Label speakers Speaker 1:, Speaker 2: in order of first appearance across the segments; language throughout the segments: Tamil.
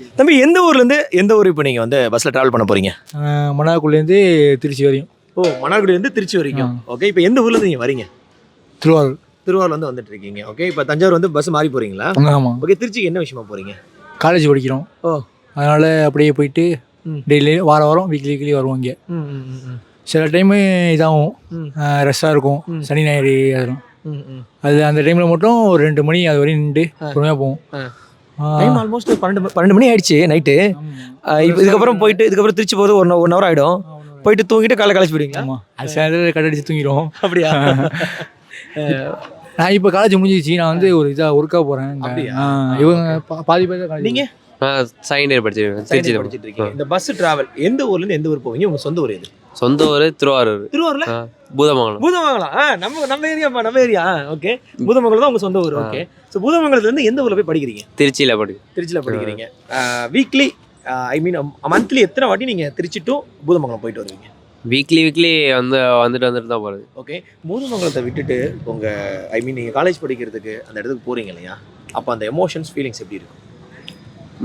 Speaker 1: தம்பி எந்த ஊர்லேருந்து எந்த ஊர் இப்போ நீங்கள் வந்து பஸ்ஸில் ட்ராவல் பண்ண போகிறீங்க?
Speaker 2: மன்னார்குடிலேருந்து திருச்சி வரையும்.
Speaker 1: ஓ, மன்னார்குடியிலேருந்து திருச்சி வரைக்கும். ஓகே, இப்போ எந்த ஊர்லேருந்து நீங்கள் வரீங்க?
Speaker 2: திருவாரூர்.
Speaker 1: திருவாரூர்லேருந்து வந்துட்டு இருக்கீங்க. ஓகே, இப்போ தஞ்சாவூர் வந்து பஸ் மாறி போகிறீங்களா?
Speaker 2: ஆமாம்.
Speaker 1: ஓகே, திருச்சிக்கு என்ன விஷயமா போகிறீங்க?
Speaker 2: காலேஜ் படிக்கிறோம்.
Speaker 1: ஓ,
Speaker 2: அதனால் அப்படியே போயிட்டு டெய்லி வாரம் வீக்லி வருவோம் இங்கே. சில டைமு இதாகும், ரெஸ்ட்டாக இருக்கும், சனி ஞாயிறு அதெல்லாம். அது அந்த டைமில் மட்டும் ஒரு 2 மணி அது வரையும் நின்று பொறுமையாக போவோம்.
Speaker 1: டைம் ஆல்மோஸ்ட் 12 மணி ஆயிடுச்சு நைட்டு. இப்போ இதுக்கப்புறம் திருச்சி போகிறது 1 ஹவர் ஆகிடும். போயிட்டு தூங்கிட்டு காலேஜ் போயிடுவீங்களா?
Speaker 2: ஆமாம், அது சேர்ந்து கட்டடிச்சு தூங்கிடுவோம்.
Speaker 1: அப்படியா?
Speaker 2: நான் இப்போ காலேஜ் முடிஞ்சிச்சு. நான் வந்து ஒரு ஒர்க்காக போகிறேன். இவங்க பாதி பேர் தான். நீங்கள்
Speaker 3: செகண்ட் இயர் திருச்சி
Speaker 1: படிச்சுட்டு இருக்கீங்க. இந்த பஸ் டிராவல் எந்த ஊர்லேருந்து எந்த ஊர் போவீங்க? உங்கள் சொந்த ஊர் எது?
Speaker 3: சொந்த ஊர் திருவாரூர்.
Speaker 1: திருவாரூர்ல
Speaker 3: பூதமங்கலம்.
Speaker 1: நம்ம ஏரியா. ஓகே, பூதமங்கலம் தான் உங்க சொந்த ஊர். ஓகே, ஸோ பூதமங்கலத்துல இருந்து எந்த ஊர்ல போய் படிக்கிறீங்க?
Speaker 3: திருச்சியில
Speaker 1: படிக்கிறீங்க. வீக்லி மந்த்லி எத்தனை வாட்டி நீங்க திருச்சி டு பூதமங்கலம் போயிட்டு வருவீங்க?
Speaker 3: வீக்லி வந்துட்டு தான் போகிறது.
Speaker 1: ஓகே, பூதமங்கலத்தை விட்டுட்டு நீங்க காலேஜ் படிக்கிறதுக்கு அந்த இடத்துக்கு போறீங்க இல்லையா? அப்போ அந்த எமோஷன்ஸ் ஃபீலிங்ஸ் எப்படி இருக்கும்?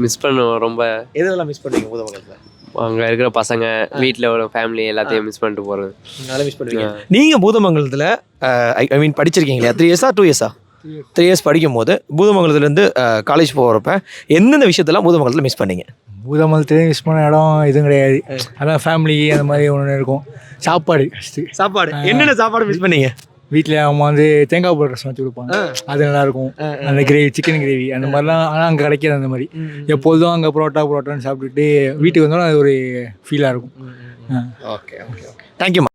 Speaker 3: மிஸ் பண்ணுவோம் ரொம்ப.
Speaker 1: எதெல்லாம் மிஸ் பண்ணுவீங்க பூதமங்கலத்துல?
Speaker 3: அங்கே இருக்கிற பசங்க, வீட்டில் உள்ள ஃபேமிலி எல்லாத்தையும் மிஸ் பண்ணிட்டு போகிறது.
Speaker 1: நல்லா மிஸ் பண்ணுவீங்க. நீங்கள் பூதமங்கலத்தில் படிச்சிருக்கீங்களா? 3 years 2 years? 3 years படிக்கும் போது பூதமங்கலத்துலேருந்து காலேஜ் போகிறப்ப எந்தெந்த விஷயத்தெல்லாம் பூதமங்கலத்தில் மிஸ் பண்ணீங்க?
Speaker 2: பூதமங்கலத்துலேயே மிஸ் பண்ண இடம் எதுவும் கிடையாது. அதான் ஃபேமிலி அந்த மாதிரி ஒன்று இருக்கும். சாப்பாடு
Speaker 1: என்னென்ன சாப்பாடு மிஸ் பண்ணீங்க?
Speaker 2: வீட்டில் அவங்க வந்து தேங்காய் பால் ரசம் வச்சு கொடுப்பாங்க. அது நல்லாயிருக்கும். அந்த கிரேவி, சிக்கன் கிரேவி அந்த மாதிரிலாம். ஆனால் அங்கே கிடைக்காது அந்த மாதிரி. எப்பொழுதும் அங்கே புரோட்டான்னு சாப்பிட்டுட்டு வீட்டுக்கு வந்தாலும் அது ஒரு ஃபீலாக இருக்கும்.
Speaker 1: Okay, thank you.